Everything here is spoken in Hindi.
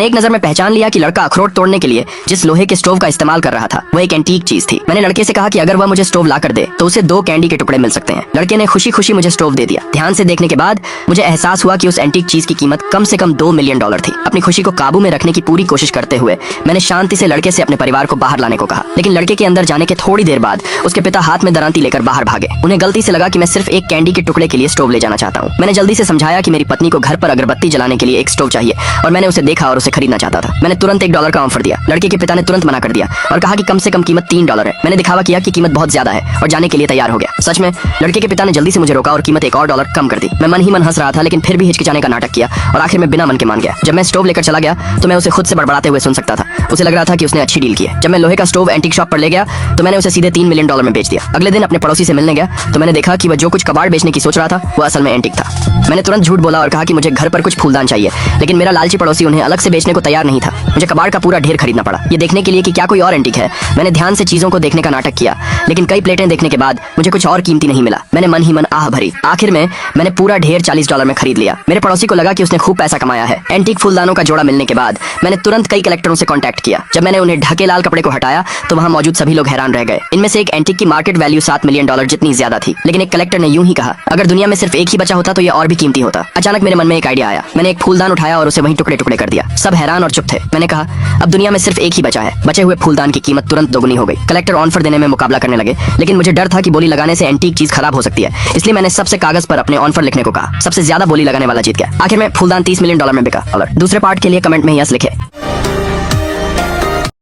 एक नजर में पहचान लिया कि लड़का अखरोट तोड़ने के लिए जिस लोहे के स्टोव का इस्तेमाल कर रहा था वो एक एंटीक चीज थी। मैंने लड़के से कहा कि अगर वह मुझे स्टोव ला कर दे तो उसे 2 कैंडी के टुकड़े मिल सकते हैं। लड़के ने खुशी खुशी मुझे स्टोव दे दिया। ध्यान से देखने के बाद मुझे एहसास हुआ कि उस एंटीक चीज की कीमत कम से कम $2 मिलियन थी। अपनी खुशी को काबू में रखने की पूरी कोशिश करते हुए मैंने शांति से लड़के से अपने परिवार को बाहर लाने को कहा, लेकिन लड़के के अंदर जाने के थोड़ी देर बाद उसके पिता हाथ में दरांती लेकर बाहर भागे। उन्हें गलती से लगा कि मैं सिर्फ एक कैंडी के टुकड़े के लिए स्टोव ले जाना चाहता हूँ। मैंने जल्दी से समझाया कि मेरी पत्नी को घर पर अगरबत्ती जलाने के लिए एक स्टोव चाहिए और मैंने उसे देखा और उसे खरीदना चाहता था। मैंने तुरंत $1 का ऑफर दिया। लड़के के पिता ने तुरंत मना कर दिया और कहा कि कम से कम कीमत $3 है। मैंने दिखावा किया कि कीमत बहुत ज्यादा है और जाने के लिए तैयार हो गया। सच में लड़के के पिता ने जल्दी से मुझे रोका और कीमत एक और $1 कम कर दी। मैं मन ही मन हंस रहा था, लेकिन फिर भी हिचकिचाने का नाटक किया और आखिर में बिना मन के मान गया। जब मैं स्टोव लेकर चला गया तो मैं उसे खुद से बड़बड़ाते हुए सुन सकता था। उसे लग रहा था कि उसने अच्छी डील की है। जब मैं लोहे का स्टोव एंटीक शॉप पर ले गया तो मैंने उसे सीधे $3 मिलियन में बेच दिया। अगले दिन अपने पड़ोसी से मिलने गया तो मैंने देखा कि वह जो कुछ कबाड़ बेचने की सोच रहा था वो असल में एंटीक था। मैंने तुरंत झूठ बोला और कहा कि मुझे घर पर कुछ फूलदान चाहिए, लेकिन मेरा लालची पड़ोसी उन्हें अलग से बेचने को तैयार नहीं था। मुझे कबाड़ का पूरा ढेर खरीदना पड़ा, ये देखने के लिए कि क्या कोई और एंटीक है। मैंने ध्यान से चीजों को देखने का नाटक किया, लेकिन कई प्लेटें देखने के बाद मुझे कुछ और कीमती नहीं मिला। मैंने मन ही मन आह भरी। आखिर में मैंने पूरा ढेर $40 में खरीद लिया। मेरे पड़ोसी को लगा कि उसने खूब पैसा कमाया है। एंटीक फूलदानों का जोड़ा मिलने के बाद मैंने तुरंत कई कलेक्टरों से कांटेक्ट किया। जब मैंने उन्हें ढके लाल कपड़े को हटाया तो वहां मौजूद सभी लोग हैरान रह गए। इनमें से एक एंटीक की मार्केट वैल्यू $7 मिलियन जितनी ज्यादा थी, लेकिन एक कलेक्टर ने यूं ही कहा, अगर दुनिया में सिर्फ एक ही बचा होता तो ये और भी कीमती होता। अचानक मेरे मन में एक आइडिया आया। मैंने एक फूलदान उठाया और उसे वहीं टुकड़े टुकड़े कर दिया। सब हैरान और चुप थे। मैंने कहा, अब दुनिया में सिर्फ एक ही बचा है। बचे हुए फूलदान की कीमत तुरंत दोगुनी हो गई। कलेक्टर ऑफर देने में मुकाबला करने लगे, लेकिन मुझे डर था कि बोली लगाने से एंटीक चीज खराब हो सकती है, इसलिए मैंने सबसे कागज पर अपने ऑफर लिखने को कहा। सबसे ज्यादा बोली लगाने वाला जीत गया। आखिर में फूलदान $30 मिलियन में बिका। दूसरे पार्ट के लिए कमेंट में यस लिखे।